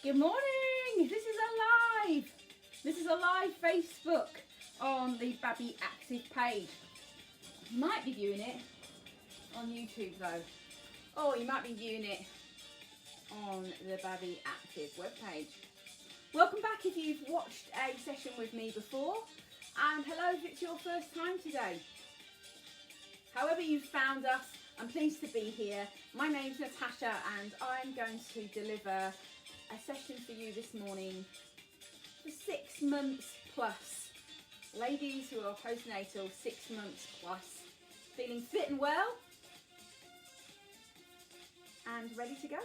Good morning. This is a live Facebook on the Babi Actif page. You might be viewing it on YouTube though, or you might be viewing it on the Babi Actif webpage. Welcome back if you've watched a session with me before, and hello if it's your first time today. However you've found us, I'm pleased to be here. My name's Natasha and I'm going to deliver a session for you this morning for 6 months plus. Ladies who are postnatal, 6 months plus, feeling fit and well and ready to go.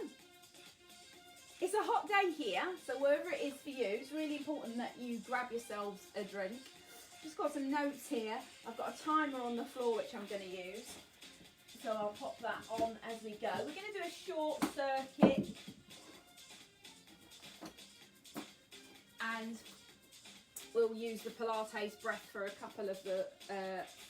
It's a hot day here, so wherever it is for you, it's really important that you grab yourselves a drink. Just got some notes here. I've got a timer on the floor which I'm going to use, so I'll pop that on as we go. We're going to do a short circuit and we'll use the Pilates breath for a couple of the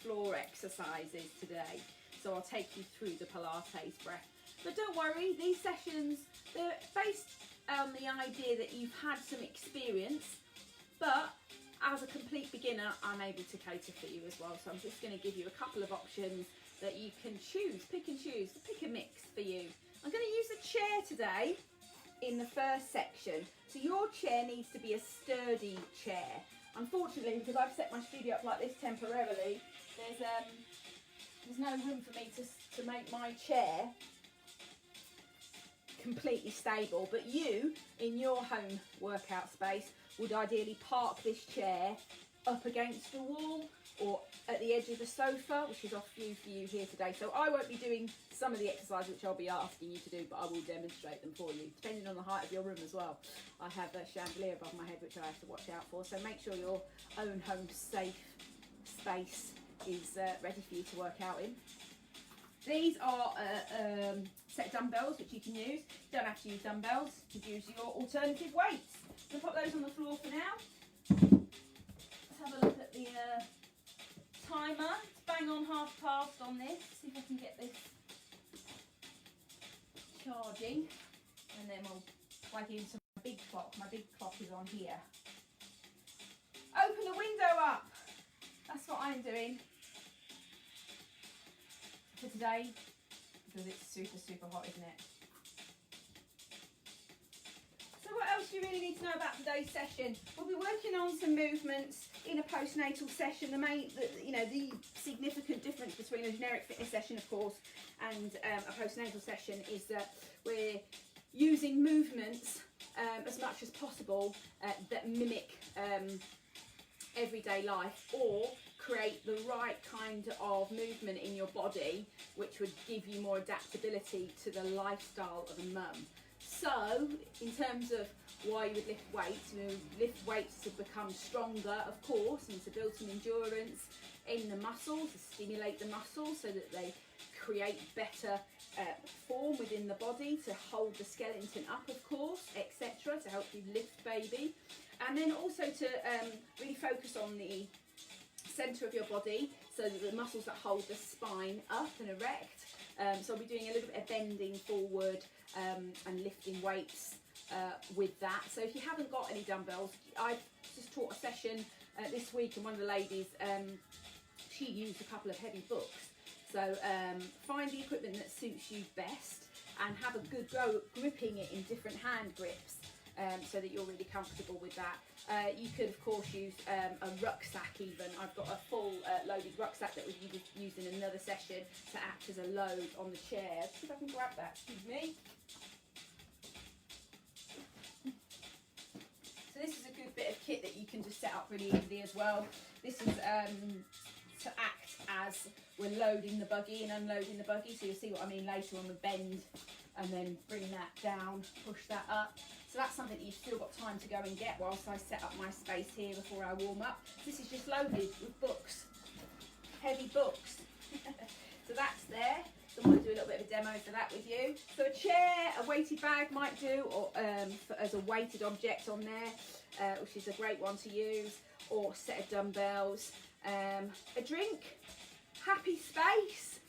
floor exercises today. So I'll take you through the Pilates breath. But don't worry, these sessions, they're based on the idea that you've had some experience, but as a complete beginner, I'm able to cater for you as well. So I'm just going to give you a couple of options that you can choose, pick and choose, pick a mix for you. I'm going to use a chair today in the first section. So your chair needs to be a sturdy chair. Unfortunately, because I've set my studio up like this temporarily, there's no room for me to make my chair completely stable. But you, in your home workout space, would ideally park this chair up against the wall or at the edge of the sofa, which is off view for you here today. So I won't be doing some of the exercises which I'll be asking you to do, but I will demonstrate them for you, depending on the height of your room as well. I have a chandelier above my head which I have to watch out for, so make sure your own home safe space is ready for you to work out in. These are set of dumbbells which you can use. You don't have to use dumbbells, you can use your alternative weights. So I'll put those on the floor for now. Let's have a look at the timer. It's bang on past on this. See if I can get this charging, and then we'll plug into my big clock. My big clock is on here. Open the window up. That's what I'm doing for today, because it's super hot, isn't it? So what else do you really need to know about today's session? We'll be working on some movements in a postnatal session. The significant difference between a generic fitness session, of course, and a postnatal session is that we're using movements as much as possible that mimic everyday life, or create the right kind of movement in your body which would give you more adaptability to the lifestyle of a mum. So in terms of why you would lift weights, lift weights to become stronger, of course, and to build some endurance in the muscles, to stimulate the muscles so that they create better form within the body, to hold the skeleton up, of course, etc., to help you lift baby. And then also to really focus on the centre of your body, so that the muscles that hold the spine up and erect. So I'll be doing a little bit of bending forward and lifting weights with that. So if you haven't got any dumbbells, I've just taught a session this week, and one of the ladies, she used a couple of heavy books. So find the equipment that suits you best and have a good go at gripping it in different hand grips, so that you're really comfortable with that. You could of course use a rucksack even. I've got a full loaded rucksack that we've used in another session to act as a load on the chair. See if I can grab that, excuse me. So this is a good bit of kit that you can just set up really easily as well. This is to act as we're loading the buggy and unloading the buggy, so you'll see what I mean later on the bend, and then bring that down, push that up. So that's something that you've still got time to go and get whilst I set up my space here before I warm up. This is just loaded with books, heavy books. So that's there. So I'm going to do a little bit of a demo for that with you. So a chair, a weighted bag might do, or as a weighted object on there, which is a great one to use, or a set of dumbbells, a drink, happy space,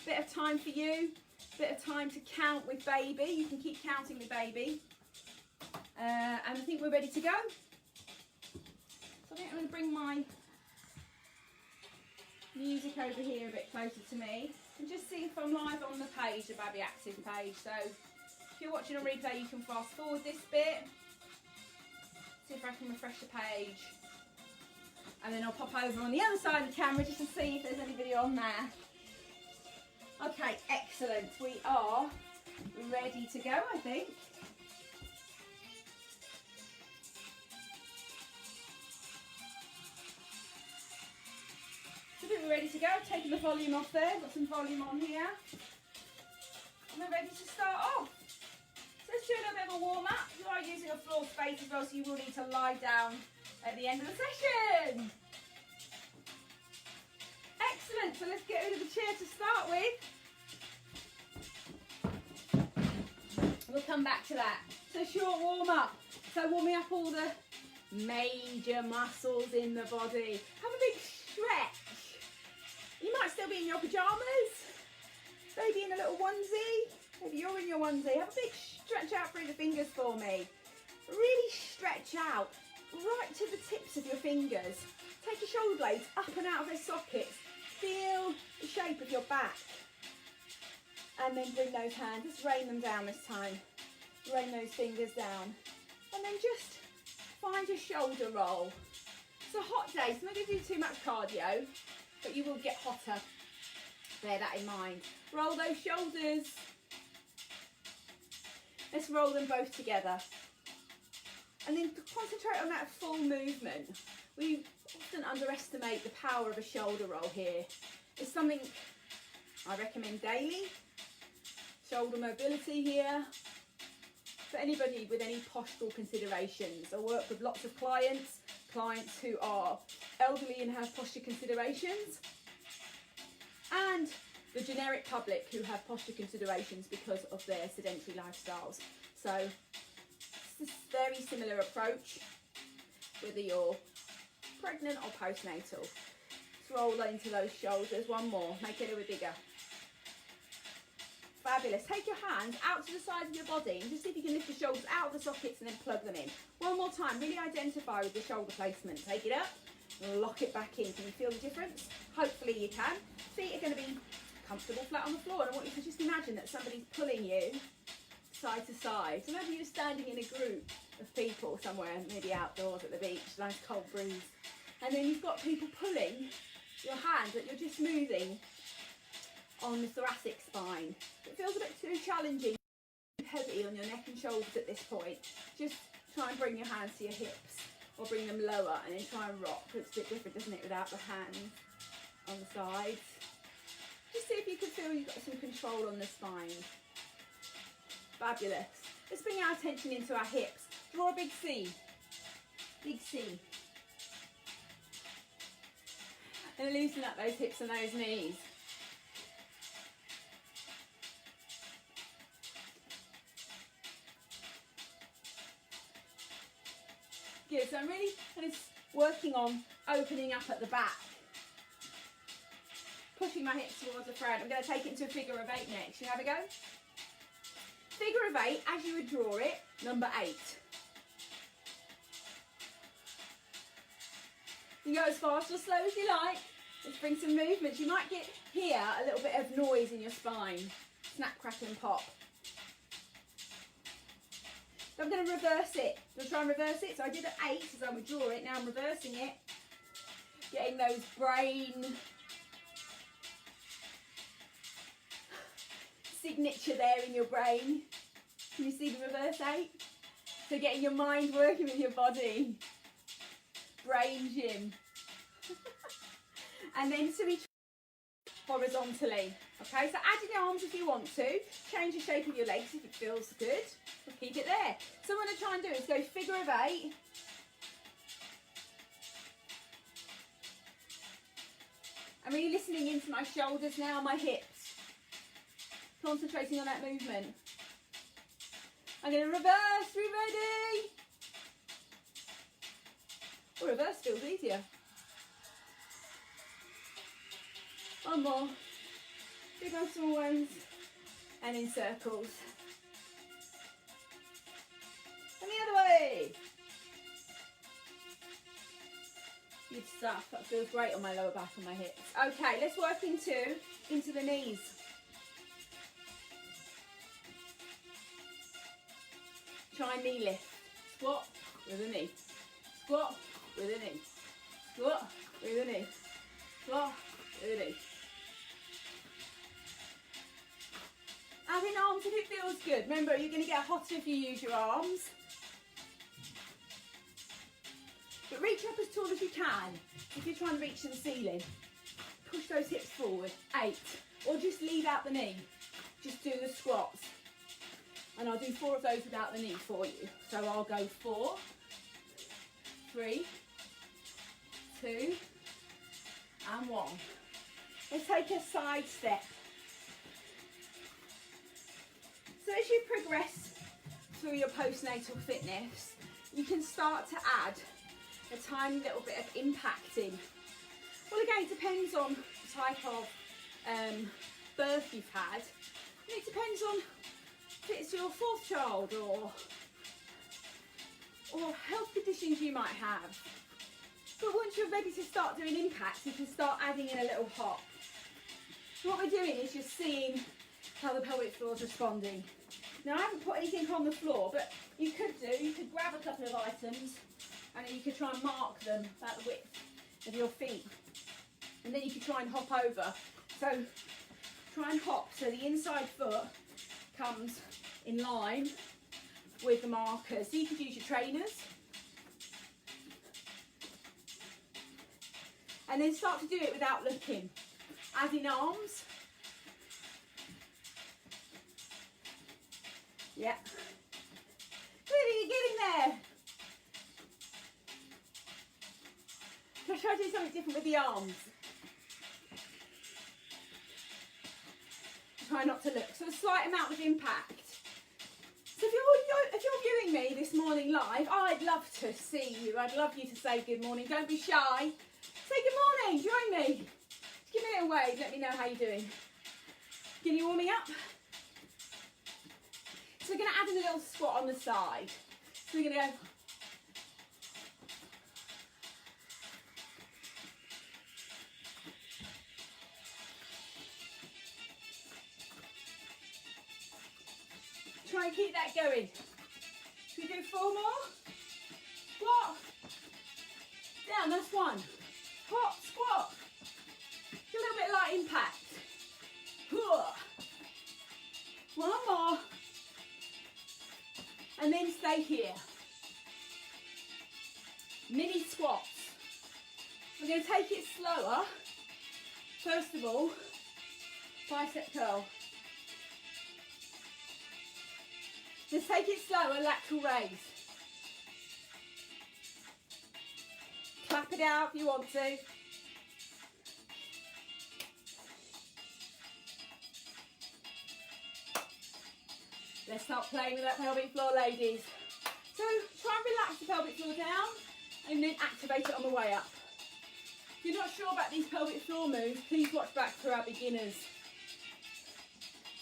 bit of time for you, bit of time to count with baby. You can keep counting with baby. And I think we're ready to go. So I think I'm going to bring my music over here a bit closer to me and just see if I'm live on the page, the Babi Actif page. So if you're watching on replay, you can fast forward this bit. See if I can refresh the page. And then I'll pop over on the other side of the camera just to see if there's any video on there. Okay, excellent. We are ready to go, I think. So I think we're ready to go. I've taken the volume off there, got some volume on here. And we're ready to start off. So let's do a little bit of a warm up. You are using a floor space as well, so you will need to lie down at the end of the session. Excellent, so let's get rid of the chair to start with. We'll come back to that. So short warm up. So warming up all the major muscles in the body. Have a big stretch. You might still be in your pyjamas, maybe in a little onesie. Maybe you're in your onesie. Have a big stretch out through the fingers for me. Really stretch out right to the tips of your fingers. Take your shoulder blades up and out of their sockets. Feel the shape of your back. And then bring those hands, just rain them down this time. Rain those fingers down. And then just find your shoulder roll. It's a hot day, so I'm not going to do too much cardio, but you will get hotter. Bear that in mind. Roll those shoulders. Let's roll them both together. And then concentrate on that full movement. We often underestimate the power of a shoulder roll here. It's something I recommend daily. Shoulder mobility here. For anybody with any postural considerations. I work with lots of clients who are elderly and have posture considerations, and the generic public who have posture considerations because of their sedentary lifestyles. So it's a very similar approach, whether you're pregnant or postnatal. Let's roll into those shoulders. One more, make it a little bit bigger. Fabulous. Take your hands out to the side of your body and just see if you can lift your shoulders out of the sockets and then plug them in. One more time, really identify with the shoulder placement. Take it up, lock it back in. Can you feel the difference? Hopefully you can. Feet are going to be comfortable flat on the floor, and I want you to just imagine that somebody's pulling you side to side. So maybe you're standing in a group of people somewhere, maybe outdoors at the beach, nice cold breeze, and then you've got people pulling your hands that you're just moving on the thoracic spine. It feels a bit too challenging, too heavy on your neck and shoulders at this point. Just try and bring your hands to your hips, or bring them lower, and then try and rock. It's a bit different, doesn't it, without the hands on the sides. Just see if you can feel you've got some control on the spine. Fabulous. Let's bring our attention into our hips. Draw a big C. Big C. And loosen up those hips and those knees. Good. So I'm really kind of working on opening up at the back. Pushing my hips towards the front. I'm going to take it into a figure of 8 next. You have a go? Figure of 8, as you would draw it, number 8. You go as fast or slow as you like. Let's bring some movement. You might get here a little bit of noise in your spine. Snap, crackle and pop. So I'm going to reverse it. I'll try and reverse it. So I did an 8 as I would draw it. Now I'm reversing it. Getting those brain signature there in your brain. Can you see the reverse 8? So getting your mind working with your body. Brain gym. And then so we horizontally. Okay, so add in your arms if you want to. Change the shape of your legs if it feels good. We'll keep it there. So what I'm going to try and do is go figure of 8. I'm really listening into my shoulders now, my hips. Concentrating on that movement. I'm going to reverse. Are you ready? Oh, reverse feels easier. One more. Big and small ones. And in circles. And the other way. Good stuff. That feels great on my lower back and my hips. Okay, let's work into the knees. Try knee lift. Squat with a knee. Squat with a knee. Squat with a knee. Squat with a knee. Adding arms if it feels good. Remember, you're going to get hotter if you use your arms. But reach up as tall as you can. If you're trying to reach to the ceiling, push those hips forward. 8. Or just leave out the knee. Just do the squats. And I'll do 4 of those without the knee for you. So I'll go 4, 3, 2, and 1. Let's take a side step. So as you progress through your postnatal fitness, you can start to add a tiny little bit of impacting. Well, again, it depends on the type of birth you've had. And it depends on if it's your 4th child or health conditions you might have. But once you're ready to start doing impacts, you can start adding in a little hop. What we're doing is just seeing how the pelvic floor is responding. Now, I haven't put anything on the floor, but you could grab a couple of items and you could try and mark them about the width of your feet. And then you could try and hop over. So try and hop so the inside foot comes in line with the markers. So you could use your trainers. And then start to do it without looking. As in arms. Yeah. Really, you're getting there. Let's try to do something different with the arms. Try not to look. So a slight amount of impact. So if you're viewing me this morning live, I'd love to see you. I'd love you to say good morning. Don't be shy. Say good morning. Join me. Just give me a little wave. Let me know how you're doing. Can you warm me up? So we're going to add in a little squat on the side. So we're going to go. Try and keep that going. Should we do 4 more? Squat. Down, that's 1. Hop, squat. A little bit light impact. 1 more. And then stay here. Mini squats. We're going to take it slower. First of all, bicep curl. Just take it slower, lateral raise. Clap it out if you want to. Let's start playing with that pelvic floor, ladies. So try and relax the pelvic floor down and then activate it on the way up. If you're not sure about these pelvic floor moves, please watch back for our beginners.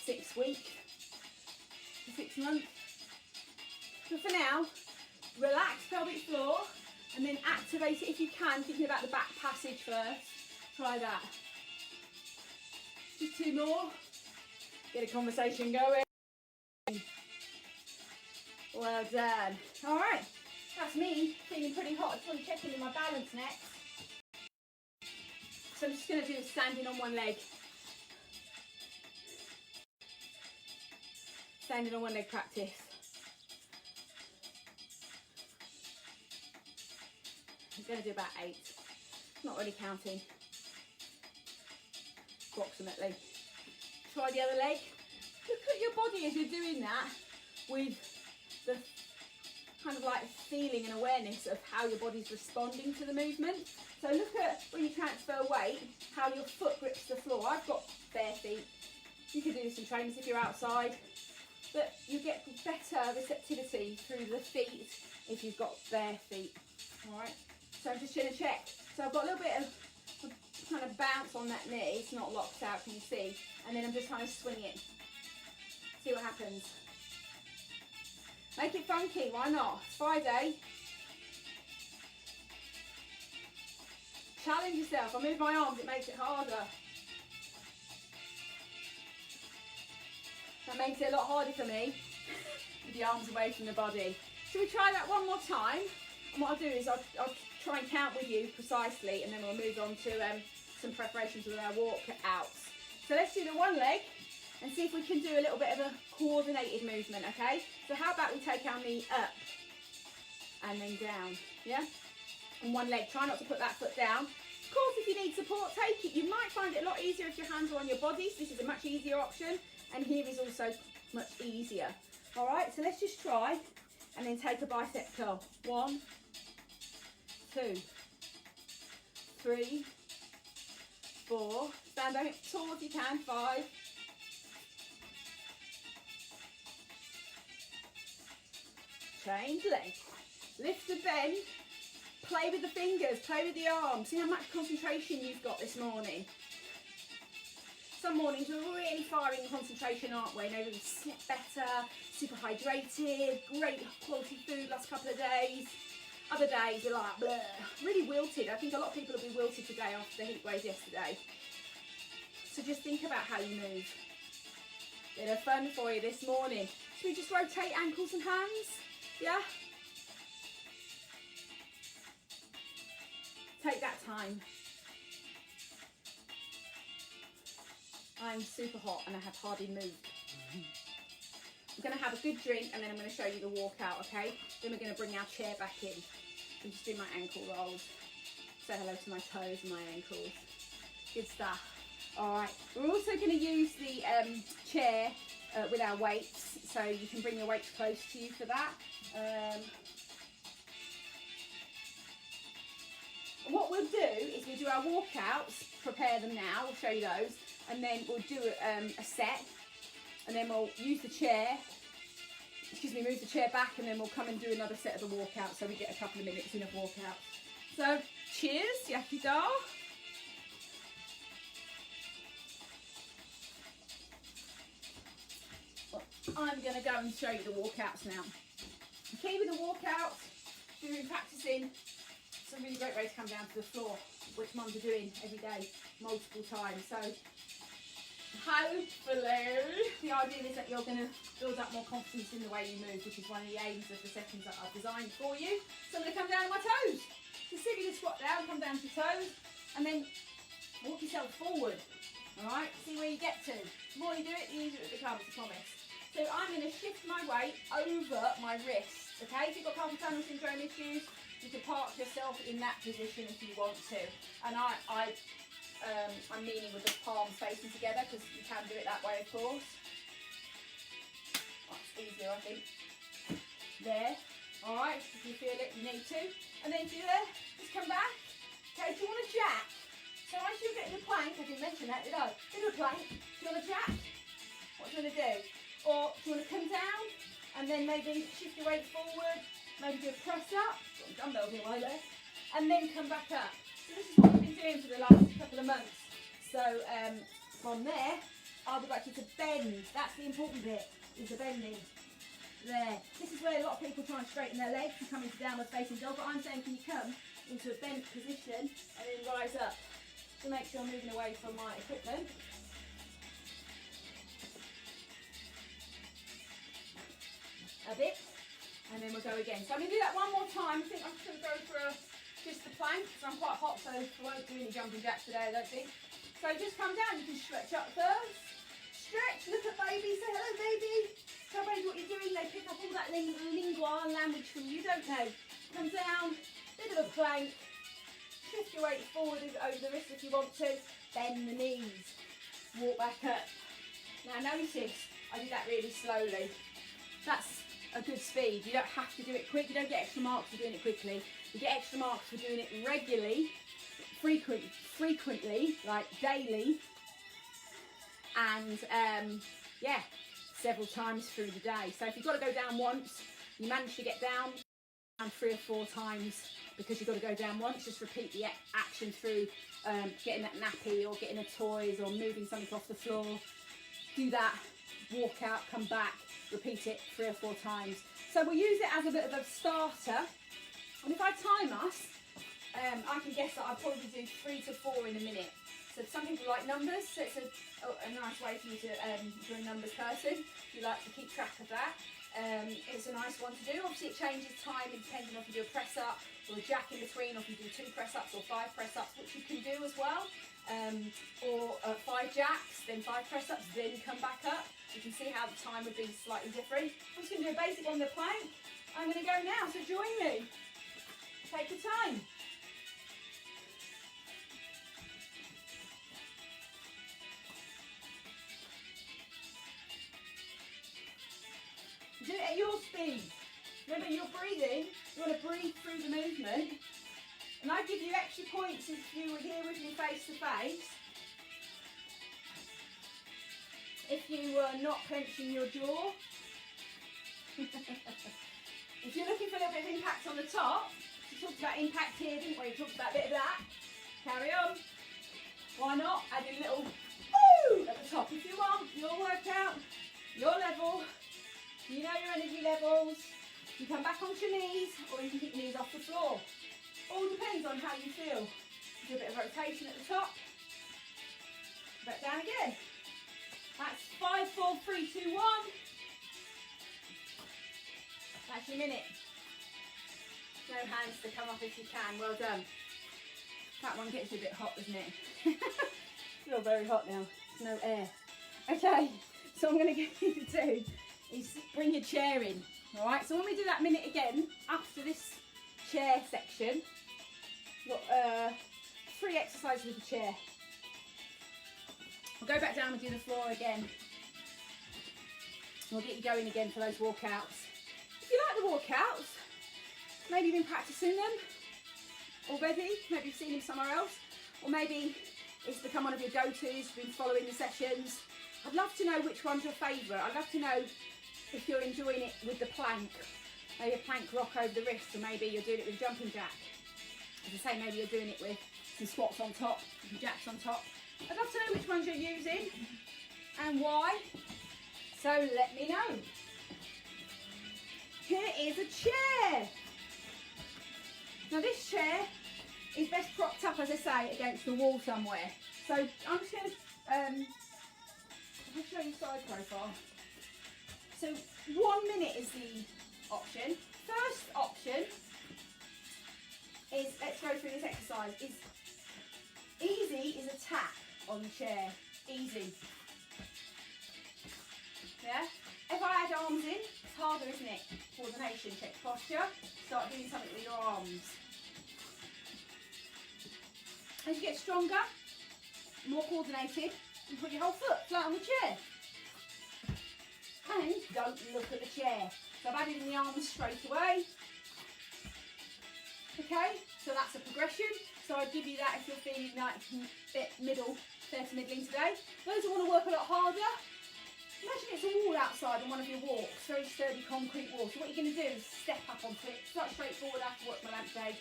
6 weeks, 6 months. So for now, relax pelvic floor and then activate it if you can, thinking about the back passage first. Try that. Just 2 more. Get a conversation going. Well done. All right, that's me feeling pretty hot. I just want to check in with my balance next. So I'm just going to do standing on one leg. Standing on one leg practice. I'm going to do about 8. Not really counting. Approximately. Try the other leg. Look at your body as you're doing that with the kind of like feeling and awareness of how your body's responding to the movement. So look at when you transfer weight, how your foot grips the floor. I've got bare feet. You could do this in trainers if you're outside, but you get better receptivity through the feet if you've got bare feet. All right. So I'm just going to check. So I've got a little bit of kind of bounce on that knee. It's not locked out, can you see? And then I'm just trying to swing it. See what happens. Make it funky, why not? It's Friday. Challenge yourself. I move my arms, it makes it harder. That makes it a lot harder for me with the arms away from the body. Shall we try that one more time? And what I'll do is I'll try and count with you precisely, and then we'll move on to some preparations with our walkouts. So let's do the one leg and see if we can do a little bit of a coordinated movement, okay? So how about we take our knee up and then down, yeah? And one leg, try not to put that foot down. Of course, if you need support, take it. You might find it a lot easier if your hands are on your bodies. This is a much easier option, and here is also much easier. All right, so let's just try, and then take a bicep curl. 1, 2, 3, 4. Stand up tall if you can. 5. Change leg. Lift the bend. Play with the fingers, play with the arms. See how much concentration you've got this morning. Some mornings we're really firing concentration, aren't we? Maybe we slept better, super hydrated, great quality food last couple of days. Other days we're like, bleh, really wilted. I think a lot of people will be wilted today after the heat wave yesterday. So just think about how you move. Bit of fun for you this morning. Should we just rotate ankles and hands? Yeah? Take that time. I'm super hot and I have hardly moved. I'm going to have a good drink and then I'm going to show you the walkout, okay? Then we're going to bring our chair back in and just do my ankle rolls. Say hello to my toes and my ankles. Good stuff. All right, we're also going to use the chair with our weights, so you can bring your weights close to you for that. What we'll do is we'll do our walkouts, prepare them now, we'll show you those, and then we'll do a set, and then we'll use the chair, move the chair back, and then we'll come and do another set of the walkout, so we get a couple of minutes in of walkout. So, cheers, yaki da. I'm going to go and show you the walkouts now. The key with the walkouts, doing practicing, it's a really great way to come down to the floor, which mums are doing every day, multiple times. So hopefully the idea is that you're going to build up more confidence in the way you move, which is one of the aims of the sessions that I've designed for you. So I'm going to come down on my toes. So see if you can squat down, come down to your toes, and then walk yourself forward. All right, see where you get to. The more you do it, the easier it becomes, I promise. So I'm going to shift my weight over my wrists, okay? If you've got carpal tunnel syndrome issues, you can park yourself in that position if you want to. And I'm meaning with the palms facing together, because you can do it that way, of course. That's easier, I think. There. All right, if you feel it, you need to. And then if you're there, just come back. Okay, do you want a jack? So as you're getting the plank, I didn't mention that, did I? Do a plank. Do you want a jack? What do you want to do? Or do you want to come down and then maybe shift your weight forward, maybe do a press up, got dumbbells in my leg, and then come back up. So this is what we've been doing for the last couple of months. So from there, I would like you to bend. That's the important bit, is the bending. There. This is where a lot of people try and straighten their legs and come into downward facing dog, but I'm saying can you come into a bent position and then rise up. So make sure I'm moving away from my equipment. A bit, and then we'll go again. So I'm going to do that one more time. I think I'm just going to go for just the plank, because I'm quite hot, so I won't do any jumping jacks today, I don't think. So just come down, you can stretch up first. Stretch, look at baby, say hello baby. Tell baby what you're doing, they pick up all that lingua language from you, don't they? Come down, bit of a plank. Shift your weight forward over the wrist if you want to. Bend the knees. Walk back up. Now notice, I do that really slowly. That's a good speed. You don't have to do it quick. You don't get extra marks for doing it quickly. You get extra marks for doing it regularly, frequently, like daily, and yeah, several times through the day. So if you've got to go down once, you manage to get down 3 or 4 times because you've got to go down once. Just repeat the action through getting that nappy or getting the toys or moving something off the floor. Do that, walk out, come back, repeat it 3 or 4 times. So we'll use it as a bit of a starter. And if I time us, I can guess that I'll probably do 3 to 4 in a minute. So some people like numbers, so it's a nice way for you to, if you're a numbers person, if you like to keep track of that. It's a nice one to do. Obviously it changes time depending on if you do a press up or a jack in between, or if you do 2 press ups or 5 press ups, which you can do as well. Or 5 jacks, then 5 press ups, then come back up. You can see how the time would be slightly different. I'm just going to do a basic on the plank. I'm going to go now, so join me. Take your time. Do it at your speed. Remember, you're breathing. You want to breathe through the movement. And I give you extra points if you were here with me face to face. If you were not clenching your jaw. If you're looking for a little bit of impact on the top, we talked about impact here, didn't we? We talked about a bit of that. Carry on. Why not? Add a little woo at the top if you want. Your workout, your level. You know your energy levels. You come back onto your knees, or you can keep your knees off the floor. All depends on how you feel. Do a bit of rotation at the top. Back down again. That's 5, 4, 3, 2, 1. That's your minute. No hands to come up if you can. Well done. That one gets you a bit hot, doesn't it? Feel very hot now. There's no air. Okay, so I'm going to get you to do is bring your chair in. All right. So when we do that minute again after this chair section, we've got 3 exercises with the chair. We'll go back down and do the floor again. We'll get you going again for those walkouts. If you like the walkouts, maybe you've been practicing them already, maybe you've seen them somewhere else, or maybe it's become one of your go-tos, you've been following the sessions. I'd love to know which one's your favourite. I'd love to know if you're enjoying it with the plank, maybe a plank rock over the wrist, or maybe you're doing it with a jumping jack. As I say, maybe you're doing it with some squats on top, some jacks on top. I'd love to know which ones you're using and why, so let me know. Here is a chair. Now this chair is best propped up, as I say, against the wall somewhere. So I'm just going to I'll show you side profile. So 1 minute is the option. First option is, let's go through this exercise, is easy is a tap on the chair. Easy. Yeah? If I add arms in, it's harder, isn't it? Coordination, check posture, start doing something with your arms. As you get stronger, more coordinated, you put your whole foot flat on the chair. And don't look at the chair. So I've added in the arms straight away. Okay, so that's a progression. So I'd give you that if you're feeling like a bit middle, fair to middling today. Those who want to work a lot harder, imagine it's a wall outside on one of your walks, very sturdy concrete wall. So what you're going to do is step up onto it, start straightforward after watch my lampshade.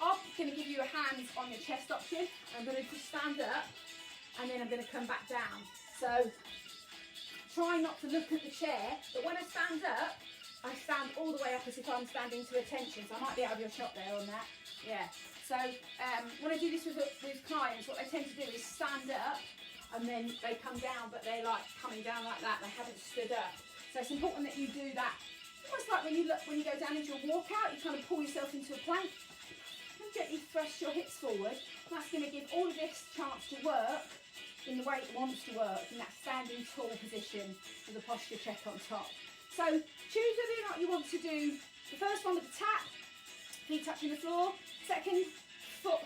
I'm going to give you a hands on your chest option. I'm going to just stand up and then I'm going to come back down. So try not to look at the chair, but when I stand up, I stand all the way up as if I'm standing to attention. So I might be out of your shot there on that. Yeah. So when I do this with clients, what they tend to do is stand up and then they come down, but they're like coming down like that. They haven't stood up. So it's important that you do that. Almost like when you go down into a walkout, you kind of pull yourself into a plank and gently thrust your hips forward. That's going to give all of this chance to work in the way it wants to work, in that standing tall position with a posture check on top. So choose whether or not you want to do the first one with the tap, feet touching the floor, second foot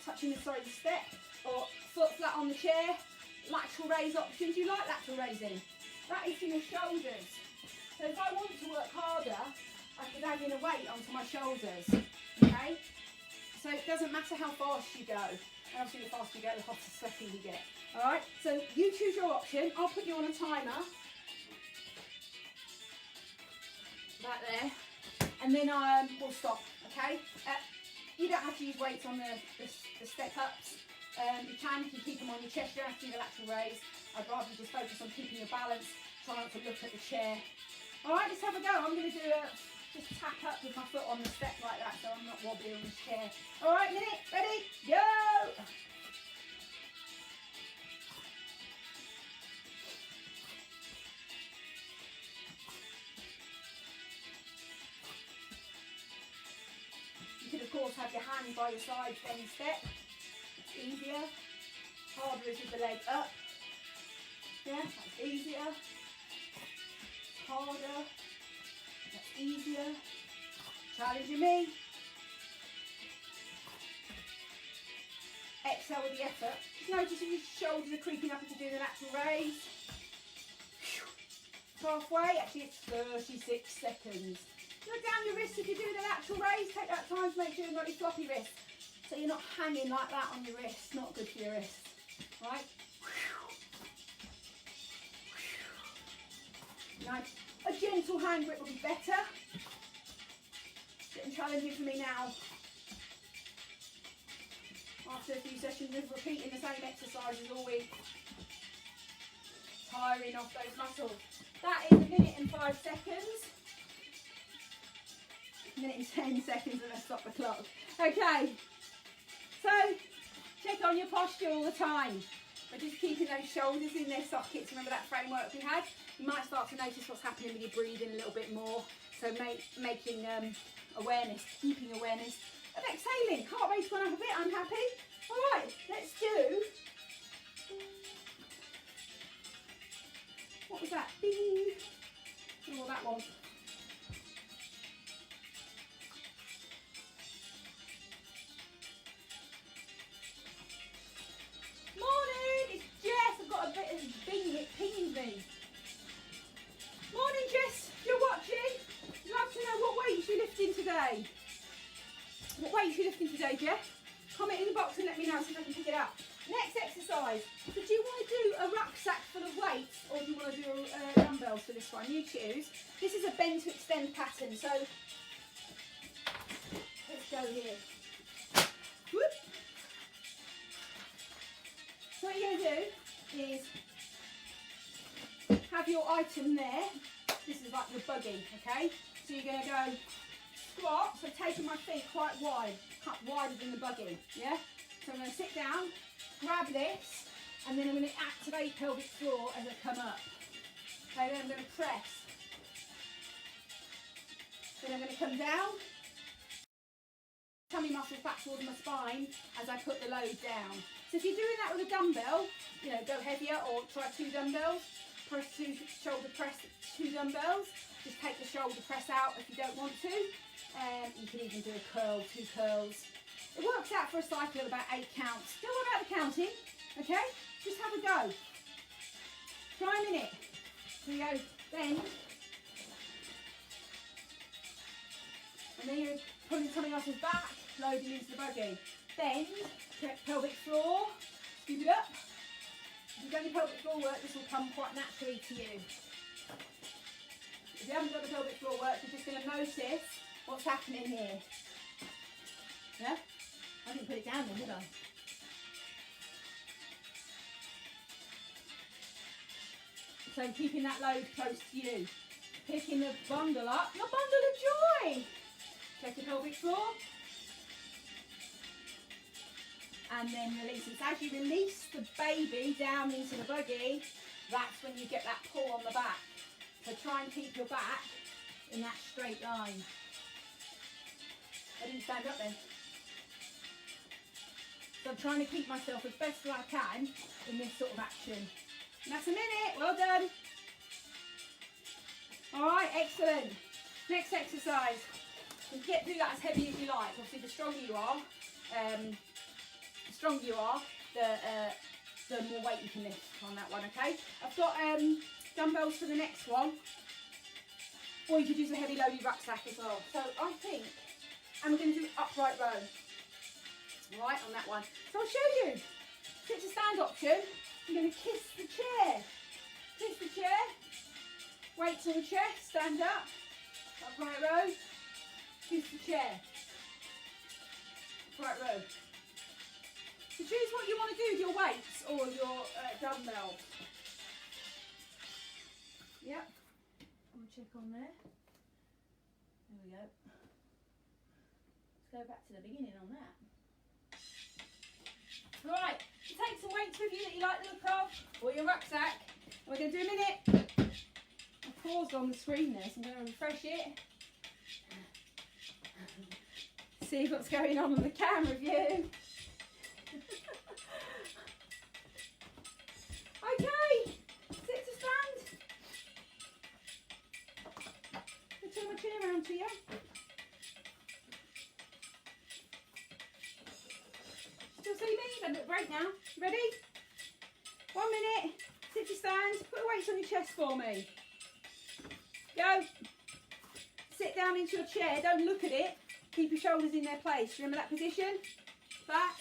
touching the step, or foot flat on the chair, lateral raise options. You like lateral raising? That is for your shoulders. So if I want to work harder, I could add in a weight onto my shoulders, okay? So it doesn't matter how fast you go. And obviously the faster you go, the hotter sweating you get. All right, so you choose your option. I'll put you on a timer. Right there. And then we'll stop, okay? You don't have to use weights on the step ups. You can keep them on your chest. You don't have to do the lateral raise. I'd rather you just focus on keeping your balance. Try not to look at the chair. All right, let's have a go. I'm going to do a just tap up with my foot on the step like that, so I'm not wobbly on this chair. All right, minute, ready, go. You can of course have your hands by your sides when you step. It's easier. Harder is with the leg up. Yeah, that's easier. Harder. That's easier. Challenging me. Exhale with the effort. Just notice if your shoulders are creeping up if you're doing a lateral raise. Halfway, actually it's 36 seconds. Look down your wrists if you're doing a lateral raise. Take that time to make sure you've got your floppy wrists. So you're not hanging like that on your wrists. Not good for your wrists. Right? Nice. A gentle hand grip will be better. Getting challenging for me now. After a few sessions of repeating the same exercises all week. Tiring off those muscles. That is 1 minute and 5 seconds. 1 minute and 10 seconds and I stop the clock. Okay. So, check on your posture all the time. We're just keeping those shoulders in their sockets. Remember that framework we had? You might start to notice what's happening with your breathing a little bit more. So making awareness, keeping awareness of exhaling. Heart rate's gone up a bit, I'm happy. All right, let's do, what was that? Ding. I don't know what that was. Morning, it's Jess. I've got a bit of bing, it pinged me. Morning, Jess. If you're watching, I'd love to know what weights you're lifting today. What weights you're lifting today, Jess? Comment in the box and let me know so I can pick it up. Next exercise. So do you want to do a rucksack full of weights or do you want to do dumbbells for this one? You choose. This is a bend to extend pattern. So let's go here. Whoop. So what you're going to do is have your item there. This is like your buggy, okay? So you're going to go squat, so taking my feet quite wide, cut wider than the buggy, yeah? So I'm going to sit down, grab this, and then I'm going to activate pelvic floor as I come up. Okay, then I'm going to press. Then I'm going to come down, tummy muscles back towards my spine as I put the load down. So if you're doing that with a dumbbell, you know, go heavier or try 2 dumbbells, press 2, shoulder press 2 dumbbells. Just take the shoulder press out if you don't want to. You can even do a curl, 2 curls. It works out for a cycle of about 8 counts. Don't worry about the counting, okay? Just have a go. Try a minute. So you go, bend. And then you're pulling tummy muscles back, loading into the buggy. Bend, check pelvic floor, scoop it up. If you've done your pelvic floor work, this will come quite naturally to you. If you haven't done the pelvic floor work, you're just going to notice what's happening here. Yeah? I didn't put it down then, did I? So keeping that load close to you. Picking the bundle up. Your bundle of joy! Check the pelvic floor. And then releasing. So as you release the baby down into the buggy, that's when you get that pull on the back. So try and keep your back in that straight line. I didn't stand up then. So I'm trying to keep myself as best as I can in this sort of action. And that's a minute, well done. All right, excellent. Next exercise. You can do that as heavy as you like. Obviously, the stronger you are, the more weight you can lift on that one, okay? I've got dumbbells for the next one. Or you could use a heavy loaded rucksack as well. So I think I'm going to do upright row. Right, on that one. So I'll show you. Sit to stand option. I'm going to kiss the chair. Kiss the chair. Weights on the chest. Stand up. Upright row. Kiss the chair. Upright row. So choose what you want to do with your weights or your dumbbells. Yep. I'm check on there. There we go. Let's go back to the beginning on that. Right, you take some weights with you that you like the look of, or your rucksack. We're going to do a minute. I paused on the screen there, so I'm going to refresh it. See what's going on the camera view. Okay, sit to stand. I'll turn my chin around to you. Still see me? Don't look great now. Ready? 1 minute. Sit to stand. Put the weights on your chest for me. Go. Sit down into your chair. Don't look at it. Keep your shoulders in their place. Remember that position? Back.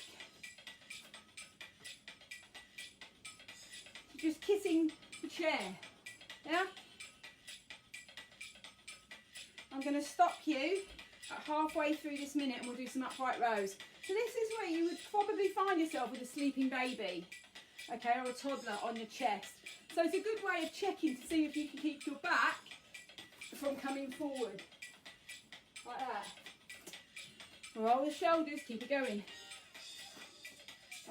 Just kissing the chair. Yeah? I'm going to stop you at halfway through this minute and we'll do some upright rows. So this is where you would probably find yourself with a sleeping baby, okay, or a toddler on your chest. So it's a good way of checking to see if you can keep your back from coming forward, like that. Roll the shoulders, keep it going.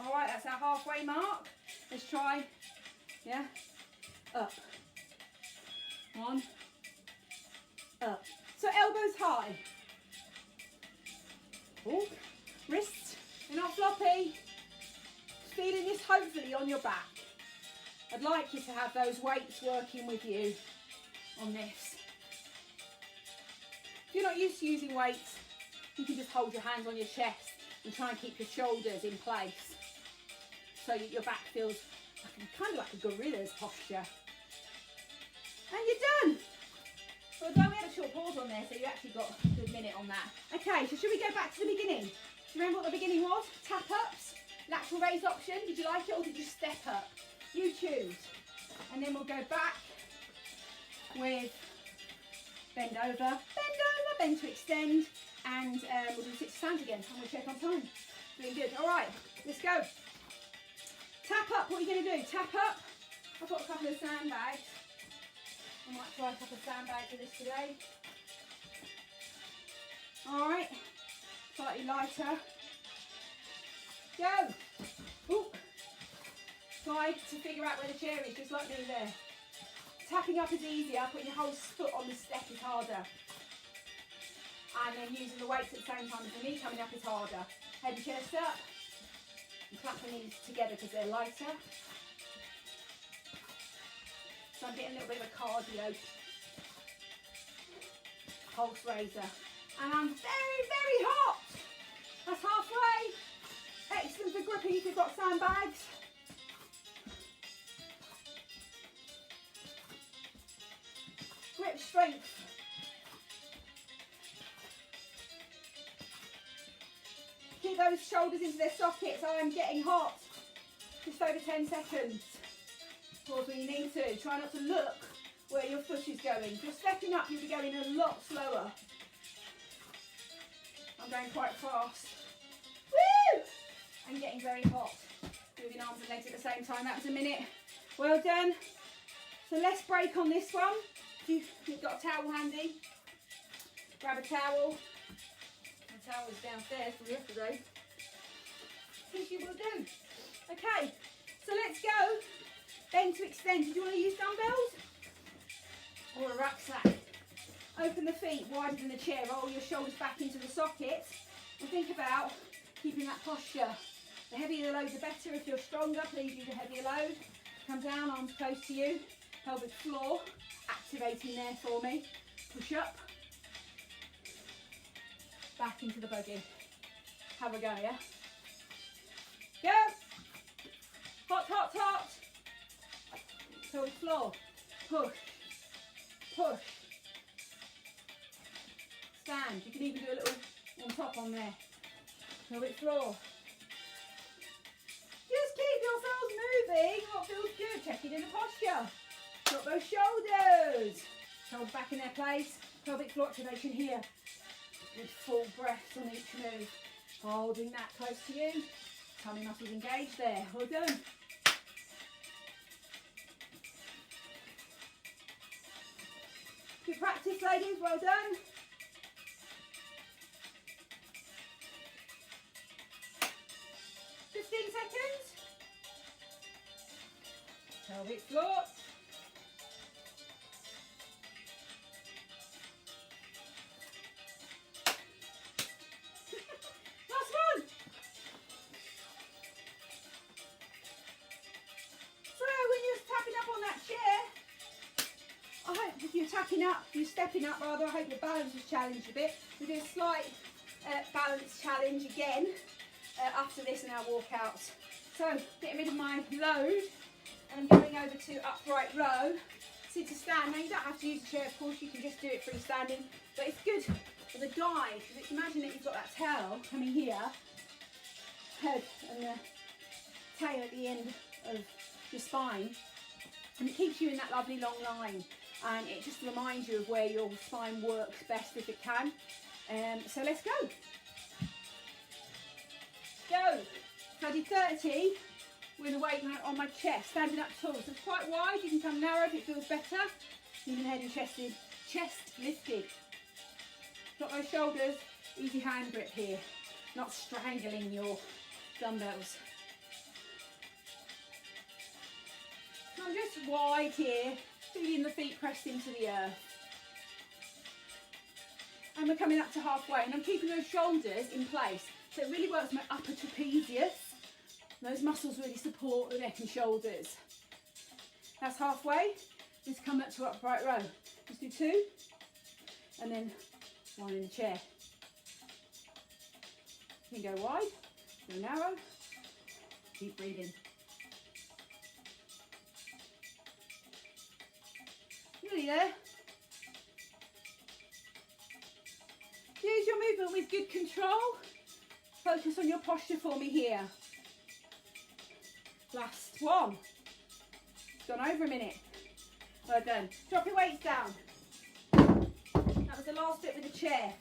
All right, that's our halfway mark. Let's try, yeah, up. 1, up. So elbows high. Oh, wrists, they're not floppy. Feeling this hopefully on your back. I'd like you to have those weights working with you on this. If you're not used to using weights, you can just hold your hands on your chest and try and keep your shoulders in place so that your back feels kind of like a gorilla's posture. And you're done. Well done, we had a short pause on there, so you actually got a good minute on that. Okay, so should we go back to the beginning? Do you remember what the beginning was? Tap ups, lateral raise option. Did you like it or did you step up? You choose. And then we'll go back with bend over, bend to extend, and we'll do sit to stand again, and we'll check on time. Doing good. All right, let's go. Tap up, what are you going to do? Tap up. I've got a couple of sandbags. I might try a couple of sandbags with this today. All right, slightly lighter. Go. Ooh. Try to figure out where the chair is, just like me there. Tapping up is easier, putting your whole foot on the step is harder. And then using the weights at the same time as the knee coming up is harder. Head and chest up. And clap the knees together because they're lighter. So I'm getting a little bit of a cardio pulse raiser. And I'm very, very hot. That's halfway. Excellent for gripping if you've got sandbags. Grip strength. Keep those shoulders into their sockets. I'm getting hot. Just over 10 seconds. Pause when you need to. Try not to look where your foot is going. If you're stepping up, you'll be going a lot slower. I'm going quite fast. Woo! And getting very hot. Moving arms and legs at the same time. That was a minute. Well done. So let's break on this one. If you've got a towel handy, grab a towel. The towel is downstairs from yesterday. Tissue will do. Okay, so let's go. Bend to extend. Do you want to use dumbbells? Or a rucksack? Open the feet wider than the chair. Roll your shoulders back into the sockets. And think about keeping that posture. The heavier the load, the better. If you're stronger, please use a heavier load. Come down, arms close to you. Pelvic floor. Activating there for me. Push up. Back into the buggy. Have a go, yeah? Go! Hot, hot, hot. Pelvic floor. Push. Push. Stand. You can even do a little on top on there. Pelvic floor. Just keep yourselves moving. What feels good? Checking in the posture. Drop those shoulders. Shoulders back in their place. Pelvic floor activation here. With full breaths on each move. Holding that close to you. Tummy muscles engaged there. Well done. Good practice, ladies, well done. Seconds. Pelvic floor. Last one. So when you're tapping up on that chair, I hope if you're tapping up, you're stepping up rather, I hope your balance is challenged a bit. We do a slight balance challenge again after this in our walkouts. So getting rid of my load and I'm going over to upright row, sit to stand. Now you don't have to use a chair, of course, you can just do it freestanding, but it's good for the guide, because imagine that you've got that tail coming here, head and the tail at the end of your spine, and it keeps you in that lovely long line, and it just reminds you of where your spine works best if it can. So let's go. Go. So I did 30 with a weight on my chest, standing up tall. So it's quite wide, you can come narrow if it feels better. Even head and chest lifted. Drop those shoulders, easy hand grip here, not strangling your dumbbells. So I'm just wide here, feeling the feet pressed into the earth. And we're coming up to halfway, and I'm keeping those shoulders in place. So it really works my upper trapezius. Those muscles really support the neck and shoulders. That's halfway. Just come up to upright row. Just do 2, and then 1 in the chair. You can go wide, go narrow, keep breathing. Nearly there. Use your movement with good control. Focus on your posture for me here. Last one. It's gone over a minute. Well done. Drop your weights down. That was the last bit with the chair.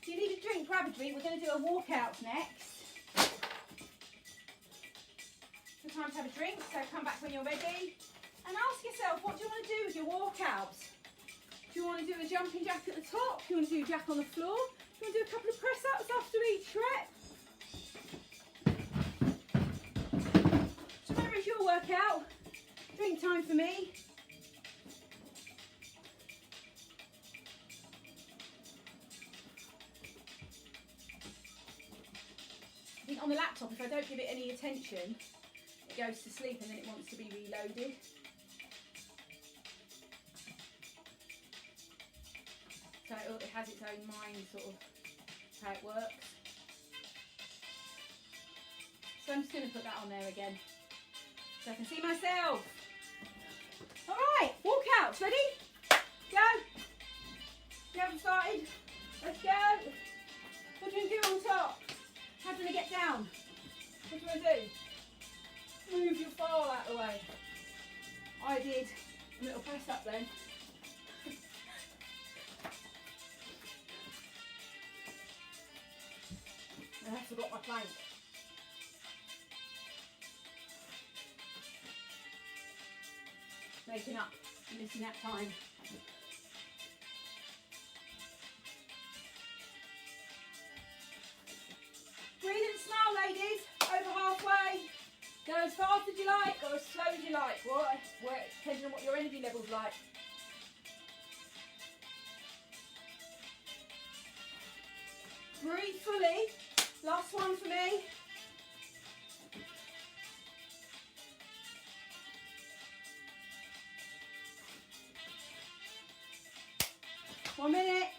If you need a drink, grab a drink. We're going to do a walkout next. Good time to have a drink, so come back when you're ready. And ask yourself, what do you want to do with your walkouts? Do you want to do a jumping jack at the top? Do you want to do a jack on the floor? Do you want to do a couple of press-ups after each rep? So whatever is your workout, drink time for me. I think on the laptop, if I don't give it any attention, it goes to sleep and then it wants to be reloaded. So it has its own mind, sort of how it works. So I'm just going to put that on there again, so I can see myself. All right, walkouts, ready? Go. You haven't started? Let's go. What do you want to do on top? How do you want to get down? What do you want to do? Move your file out of the way. I did a little press up then. I forgot my plank. Waking up, missing that time. Breathe and smile, ladies. Over halfway. Go as fast as you like or as slow as you like. Depending on what your energy level's like. Breathe fully. Last one for me. One minute.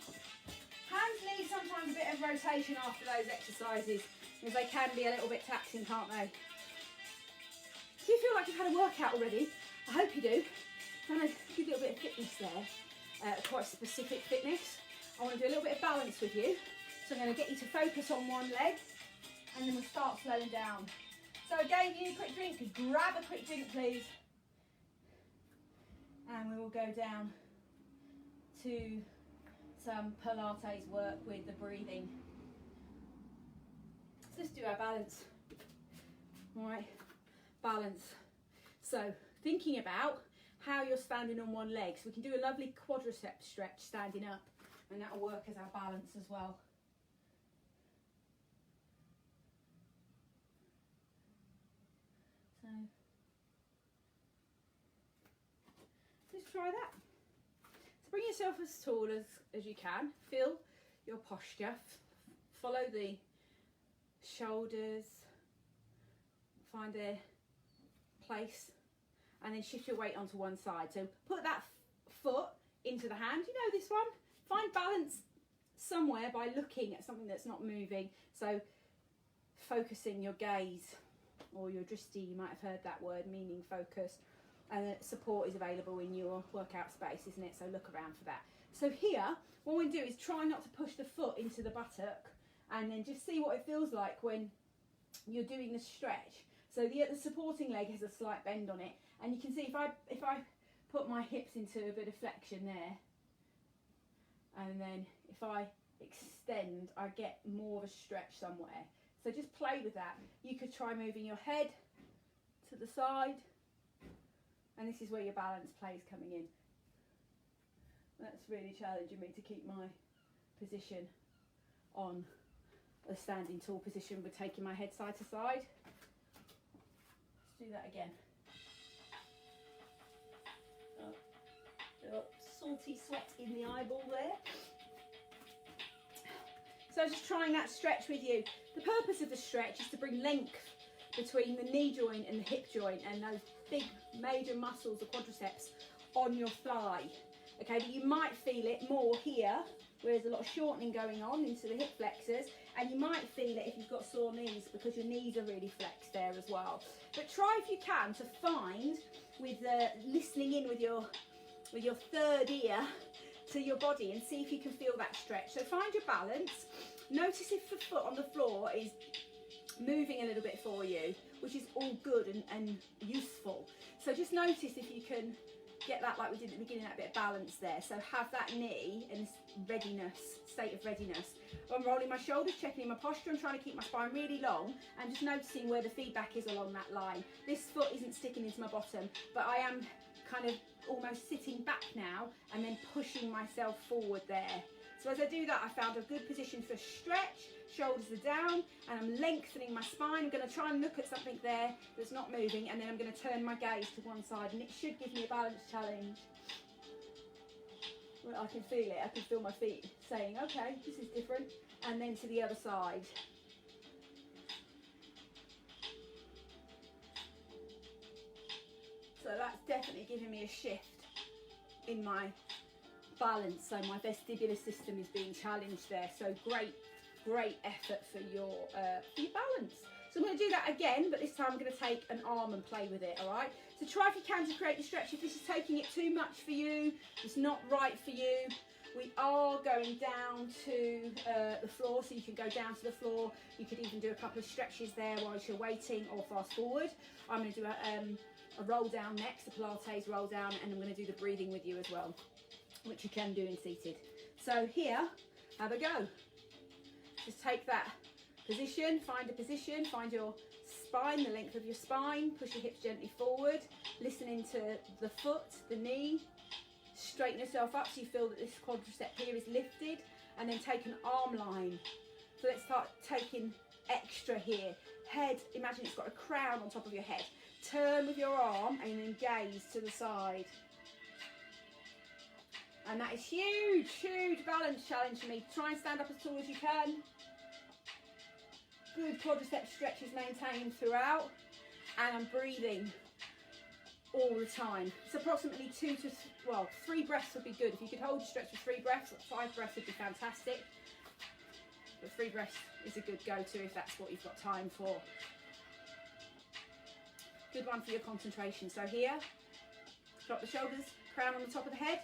Hands need sometimes a bit of rotation after those exercises, because they can be a little bit taxing, can't they? Do you feel like you've had a workout already? I hope you do. I'm going to give you a little bit of fitness there, quite specific fitness. I want to do a little bit of balance with you. So I'm going to get you to focus on one leg, and then we'll start slowing down. So again, you need a quick drink. Grab a quick drink, please. And we will go down to some Pilates work with the breathing. Let's do our balance. All right, balance. So thinking about how you're standing on one leg. So we can do a lovely quadricep stretch standing up, and that will work as our balance as well. So just try that. So bring yourself as tall as you can. Feel your posture. Follow the shoulders. Find a place, and then shift your weight onto one side. So put that foot into the hand. You know this one. Find balance somewhere by looking at something that's not moving. So focusing your gaze, or your drishti, you might have heard that word, meaning focus. And support is available in your workout space, isn't it? So look around for that. So here, what we do is try not to push the foot into the buttock, and then just see what it feels like when you're doing the stretch. So the supporting leg has a slight bend on it, and you can see if I put my hips into a bit of flexion there, and then if I extend, I get more of a stretch somewhere. So just play with that. You could try moving your head to the side, and this is where your balance play is coming in. That's really challenging me to keep my position on a standing tall position with taking my head side to side. Let's do that again. Oh, salty sweat in the eyeball there. So just trying that stretch with you. The purpose of the stretch is to bring length between the knee joint and the hip joint, and those big major muscles, the quadriceps, on your thigh. Okay, but you might feel it more here, where there's a lot of shortening going on into the hip flexors, and you might feel it if you've got sore knees, because your knees are really flexed there as well. But try if you can to find, with listening in with your third ear to your body, and see if you can feel that stretch. So find your balance. Notice if the foot on the floor is moving a little bit for you, which is all good and useful. So just notice if you can get that, like we did at the beginning, that bit of balance there. So have that knee in readiness, state of readiness. I'm rolling my shoulders, checking my posture. I'm trying to keep my spine really long, and just noticing where the feedback is along that line. This foot isn't sticking into my bottom, but I am kind of almost sitting back now and then pushing myself forward there. So as I do that, I found a good position for stretch. Shoulders are down, and I'm lengthening my spine. I'm going to try and look at something there that's not moving, and then I'm going to turn my gaze to one side, and it should give me a balance challenge. Well, I can feel it. I can feel my feet saying, okay, this is different. And then to the other side. So that's definitely giving me a shift in my balance. So my vestibular system is being challenged there. So great effort for your balance. So I'm going to do that again, but this time I'm going to take an arm and play with it, all right? So try if you can to create the stretch. If this is taking it too much for you, it's not right for you, we are going down to the floor, so you can go down to the floor. You could even do a couple of stretches there whilst you're waiting, or fast forward. I'm going to do a roll down next, a Pilates roll down, and I'm going to do the breathing with you as well, which you can do in seated. So here, have a go. Just take that position, find a position, find your spine, the length of your spine, push your hips gently forward, listening to the foot, the knee, straighten yourself up so you feel that this quadricep here is lifted, and then take an arm line. So let's start taking extra here. Head, imagine it's got a crown on top of your head. Turn with your arm and then gaze to the side. And that is huge, huge balance challenge for me. Try and stand up as tall as you can. Good quadricep stretches maintained throughout. And I'm breathing all the time. It's approximately 3 breaths would be good. If you could hold your stretch for 3 breaths, 5 breaths would be fantastic. But 3 breaths is a good go-to if that's what you've got time for. Good one for your concentration. So here, drop the shoulders, crown on the top of the head.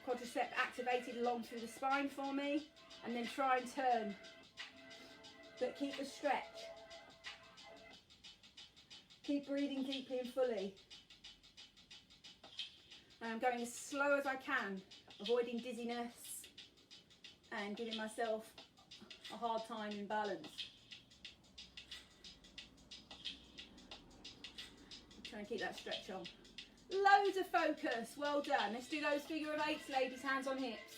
Quadricep activated along through the spine for me, and then try and turn, but keep the stretch. Keep breathing deeply and fully, and I'm going as slow as I can, avoiding dizziness and giving myself a hard time in balance. Try and keep that stretch on. Loads of focus. Well done. Let's do those figure of eights, ladies. Hands on hips.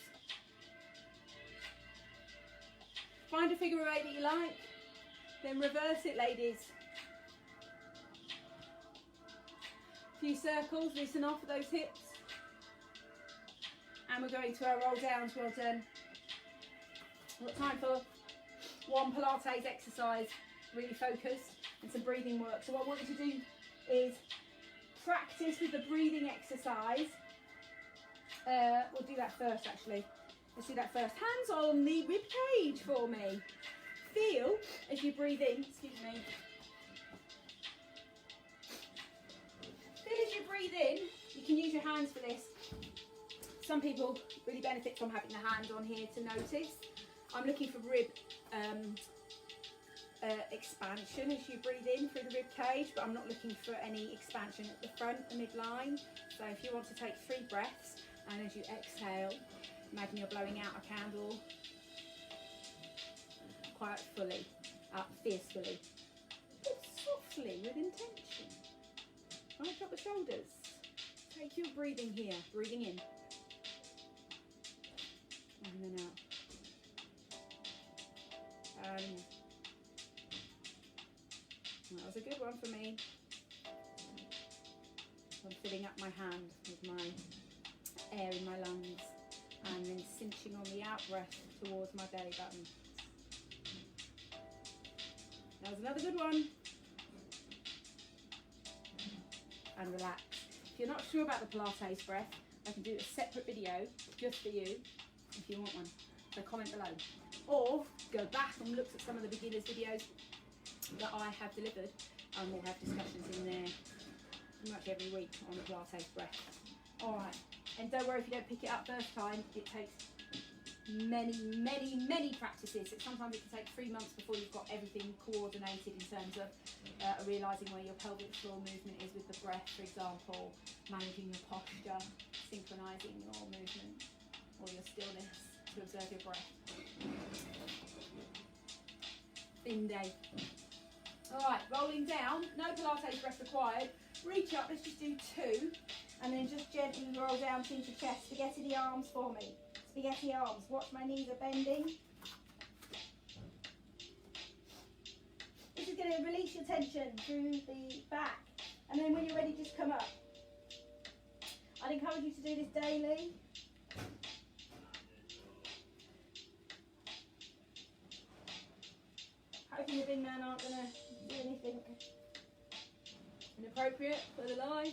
Find a figure of eight that you like. Then reverse it, ladies. A few circles. Listen off of those hips. And we're going to our roll downs. Well done. We've got time for one Pilates exercise. Really focused. And some breathing work. So what I want you to do is practice with the breathing exercise. We'll do that first, actually. Let's do that first. Hands on the rib cage for me. Feel as you breathe in. Excuse me. Feel as you breathe in. You can use your hands for this. Some people really benefit from having the hand on here to notice. I'm looking for rib expansion as you breathe in through the rib cage, but I'm not looking for any expansion at the front, the midline. So if you want to take 3 breaths, and as you exhale, imagine you're blowing out a candle quite fully, fiercely, but softly with intention. Right, drop the shoulders. Take your breathing here, breathing in, and then out. That was a good one for me. I'm filling up my hand with my air in my lungs and then cinching on the out breath towards my belly button. That was another good one. And relax. If you're not sure about the Pilates breath, I can do a separate video just for you if you want one. So comment below. Or go back and look at some of the beginners videos that I have delivered, and we'll have discussions in there pretty much every week on the Pilates breath. Alright, and don't worry if you don't pick it up first time. It takes many practices. Sometimes it can take 3 months before you've got everything coordinated in terms of realising where your pelvic floor movement is with the breath, for example, managing your posture, synchronising your movement or your stillness to observe your breath. Bin day. Alright, rolling down, no Pilates breath required. Reach up, let's just do 2, and then just gently roll down into your chest. Spaghetti the arms for me. Spaghetti arms. Watch my knees are bending. This is going to release your tension through the back, and then when you're ready, just come up. I'd encourage you to do this daily. Hoping the big man aren't going to do anything inappropriate for the live.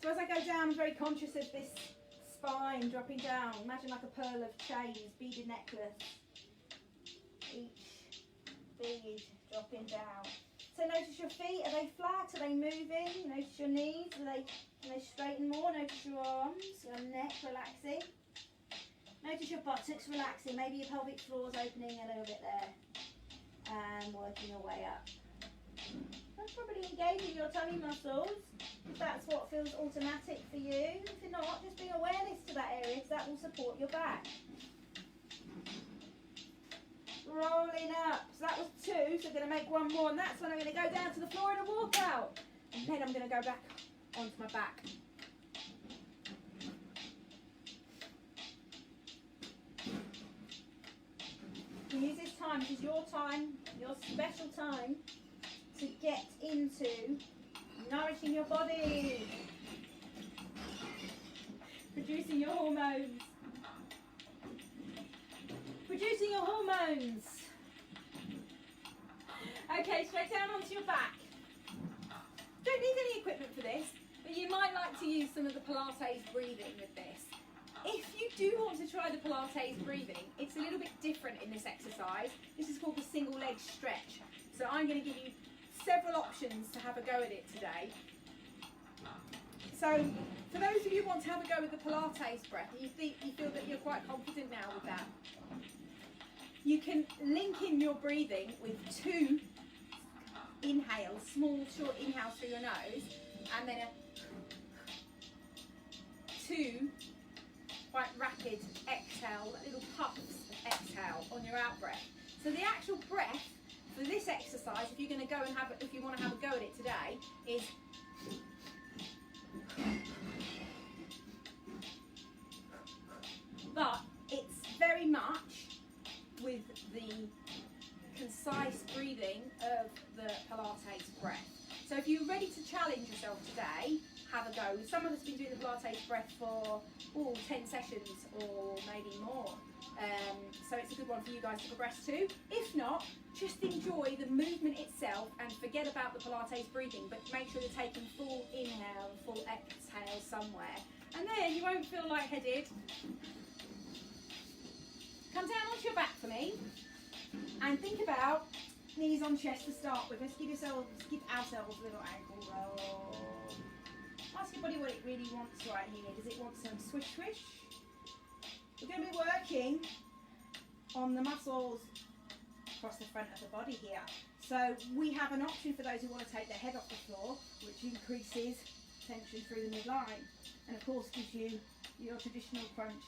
So as I go down, I'm very conscious of this spine dropping down. Imagine like a pearl of chains, beaded necklace. Each bead dropping down. So notice your feet, are they flat, are they moving? Notice your knees, are they straighten more? Notice your arms, your neck relaxing. Notice your buttocks relaxing, maybe your pelvic floor's opening a little bit there. And working your way up. That's probably engaging your tummy muscles, if that's what feels automatic for you. If you're not, just bring awareness to that area, because that will support your back. Rolling up. So that was 2, so I'm going to make 1 more, and that's when I'm going to go down to the floor in a walkout. And then I'm going to go back onto my back. Use this time, this is your time, your special time to get into nourishing your body, producing your hormones. Producing your hormones. Okay, straight down onto your back. Don't need any equipment for this, but you might like to use some of the Pilates breathing with this. If you do want to try the Pilates breathing, it's a little bit different in this exercise. This is called the single leg stretch. So I'm going to give you several options to have a go at it today. So for those of you who want to have a go with the Pilates breath, you feel that you're quite confident now with that, you can link in your breathing with 2 inhales, small short inhales through your nose, and then 2 quite rapid exhale, little puffs of exhale on your out breath. So the actual breath for this exercise, if you're going to go and if you want to have a go at it today, is but it's very much with the concise breathing of the Pilates breath. So if you're ready to challenge yourself today, have a go. Someone that's been doing the Pilates breath for 10 sessions or maybe more. So it's a good one for you guys to progress to. If not, just enjoy the movement itself and forget about the Pilates breathing, but make sure you're taking full inhale and full exhale somewhere. And then you won't feel lightheaded. Come down onto your back for me and think about knees on chest to start with. Let's give ourselves a little ankle roll. Ask your body what it really wants right here. Does it want some swish swish? We're going to be working on the muscles across the front of the body here. So we have an option for those who want to take their head off the floor, which increases tension through the midline, and of course gives you your traditional crunch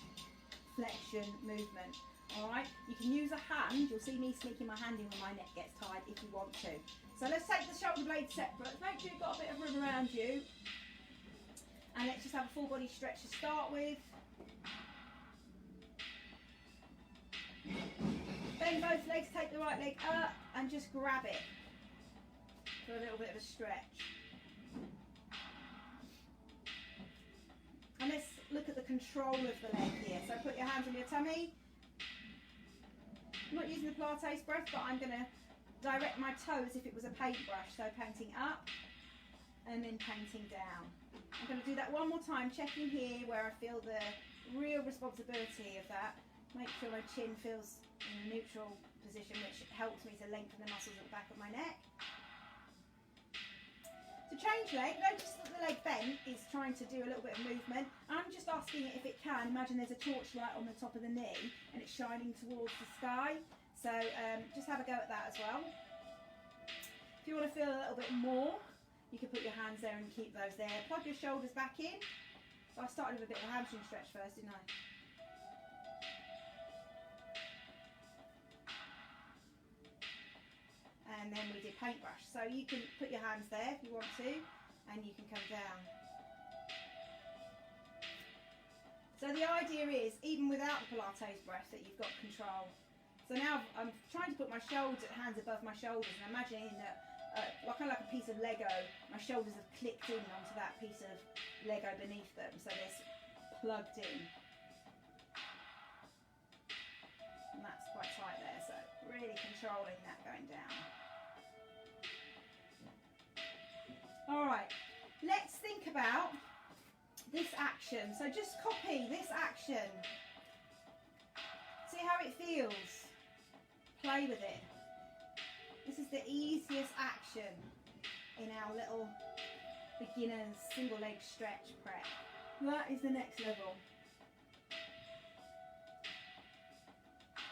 flexion movement. Alright, you can use a hand. You'll see me sneaking my hand in when my neck gets tight if you want to. So let's take the shoulder blades separate. Make sure you've got a bit of room around you. And let's just have a full body stretch to start with. Bend both legs, take the right leg up and just grab it for a little bit of a stretch. And let's look at the control of the leg here. So put your hands on your tummy. I'm not using the Pilates breath, but I'm going to direct my toe as if it was a paintbrush. So painting up and then painting down. I'm going to do that one more time, checking here where I feel the real responsibility of that. Make sure my chin feels in a neutral position, which helps me to lengthen the muscles at the back of my neck. To change leg, notice that the leg bent is trying to do a little bit of movement. I'm just asking it if it can. Imagine there's a torchlight on the top of the knee and it's shining towards the sky. So just have a go at that as well. If you want to feel a little bit more, you can put your hands there and keep those there. Plug your shoulders back in. So I started with a bit of a hamstring stretch first, didn't I? And then we did paintbrush. So you can put your hands there if you want to, and you can come down. So the idea is, even without the Pilates breath, that you've got control. So now I'm trying to put my hands above my shoulders, and imagining that, kind of like a piece of Lego, my shoulders have clicked in onto that piece of Lego beneath them, so they're plugged in. And that's quite tight there, so really controlling that going down. Alright, let's think about this action. So just copy this action. See how it feels. Play with it. This is the easiest action in our little beginner's single leg stretch prep. That is the next level.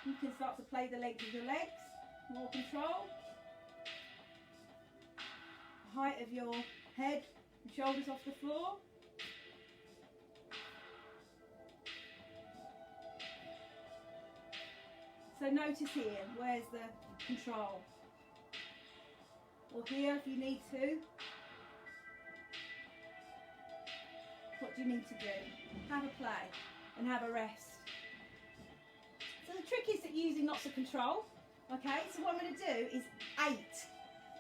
You can start to play the length of your legs, more control. Height of your head and shoulders off the floor. So notice here, where's the control? Or here if you need to. What do you need to do? Have a play and have a rest. So the trick is that you're using lots of control. Okay, so what I'm going to do is 8.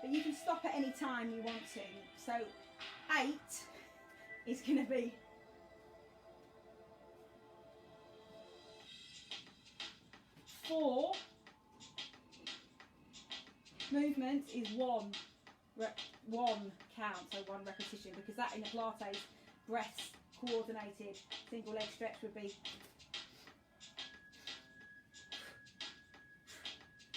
But you can stop at any time you want to. So 8 is going to be four. Movement is one count, so 1 repetition, because that in a Pilates breath coordinated single leg stretch would be.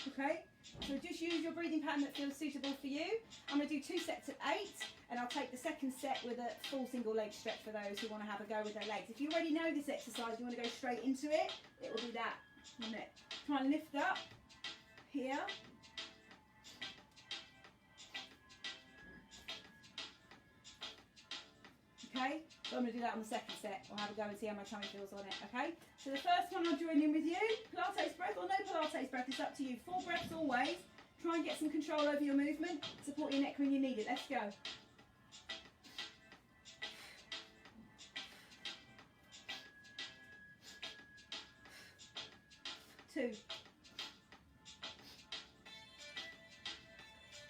Okay, so just use your breathing pattern that feels suitable for you. I'm going to do 2 sets of 8, and I'll take the second set with a full single leg stretch for those who want to have a go with their legs. If you already know this exercise, you want to go straight into it, it will be that, won't it? Try and lift up here. Okay, so I'm going to do that on the second set. I'll have a go and see how my tummy feels on it, okay? So the first one, I'll join in with you. Pilates breath or no Pilates breath, it's up to you. 4 breaths always. Try and get some control over your movement. Support your neck when you need it. Let's go. 2,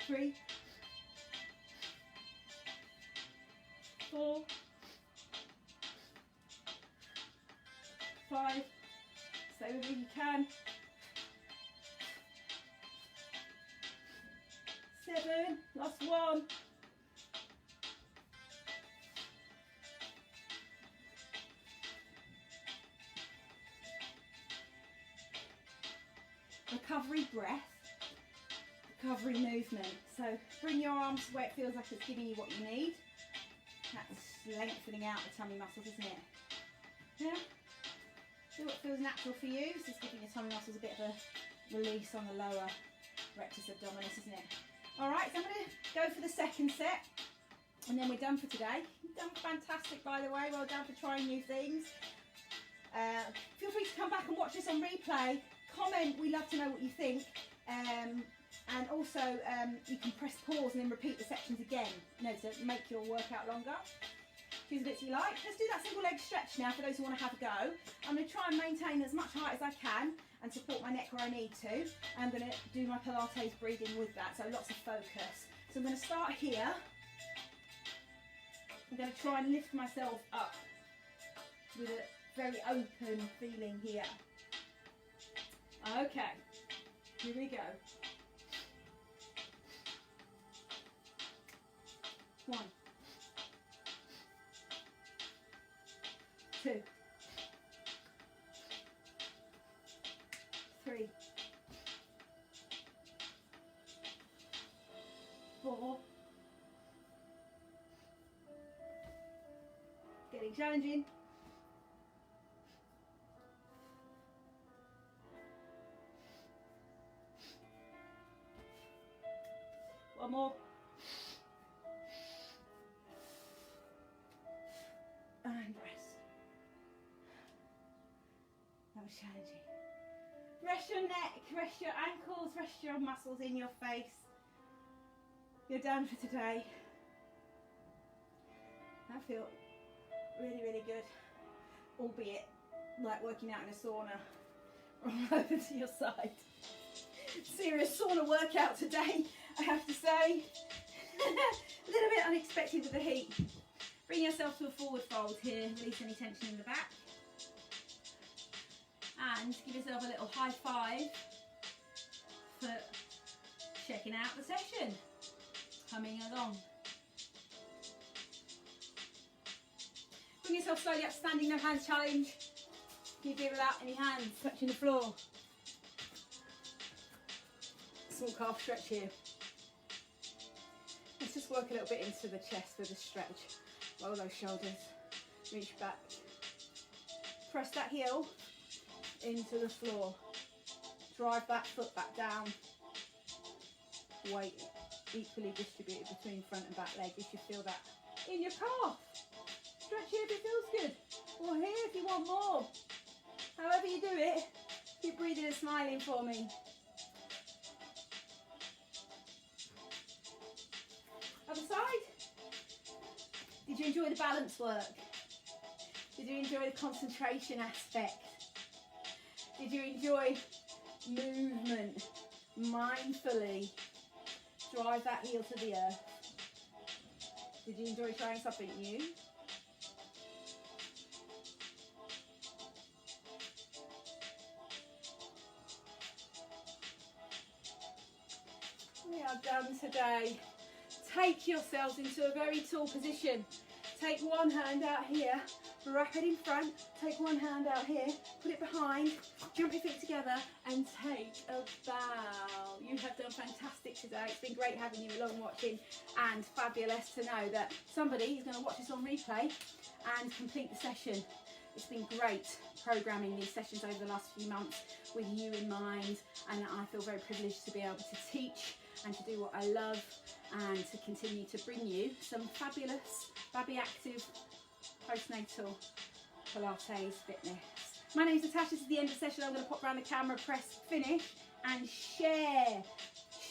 3, 4, 5. Stay with me if you can. 7. Last one. Recovery breath, recovery movement. So bring your arms where it feels like it's giving you what you need. That's lengthening out the tummy muscles, isn't it? Yeah? Do what feels natural for you. This is giving your tummy muscles a bit of a release on the lower rectus abdominis, isn't it? Alright, so I'm going to go for the second set and then we're done for today. You've done fantastic, by the way. Well done for trying new things. Feel free to come back and watch this on replay. Comment, we love to know what you think. And also you can press pause and then repeat the sections again, you know, to make your workout longer. Choose the bits you like. Let's do that single leg stretch now for those who want to have a go. I'm going to try and maintain as much height as I can and support my neck where I need to. I'm going to do my Pilates breathing with that, so lots of focus. So I'm going to start here. I'm going to try and lift myself up with a very open feeling here. Okay, here we go. 1, 2, 3, 4. Getting challenging. 1 more. And rest. That was challenging. Rest your neck, rest your ankles, rest your muscles in your face. You're done for today. I feel really, really good. Albeit like working out in a sauna. Roll over to your side. Serious sauna workout today, I have to say. A little bit unexpected with the heat. Bring yourself to a forward fold here, release any tension in the back. And give yourself a little high five for checking out the session. Humming along. Bring yourself slowly up, standing no hands challenge. Can you feel without any hands touching the floor? Small calf stretch here. Let's just work a little bit into the chest with a stretch. Roll those shoulders, reach back. Press that heel into the floor. Drive that foot back down. Weight equally distributed between front and back leg. You should feel that in your calf. Stretch here if it feels good. Or here if you want more. However you do it, keep breathing and smiling for me. Other side. Did you enjoy the balance work? Did you enjoy the concentration aspect? Did you enjoy movement? Mindfully drive that heel to the earth. Did you enjoy trying something new? We are done today. Take yourselves into a very tall position. Take one hand out here, wrap it in front, take one hand out here, put it behind, jump your feet together and take a bow. You have done fantastic today. It's been great having you along watching, and fabulous to know that somebody is going to watch this on replay and complete the session. It's been great programming these sessions over the last few months with you in mind, and I feel very privileged to be able to teach and to do what I love and to continue to bring you some fabulous Babi Active postnatal Pilates fitness. My name's Natasha. This is the end of the session. I'm going to pop around the camera, press finish and share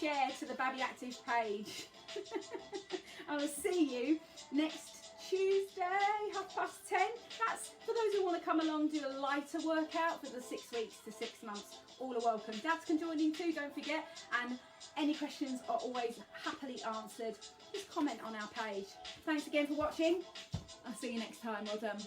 share to the Babi Active page. I will see you next Tuesday, 10:30. That's for those who want to come along, do a lighter workout for the 6 weeks to 6 months. All are welcome. Dads can join in too, don't forget. And any questions are always happily answered. Just comment on our page. Thanks again for watching. I'll see you next time. Well done.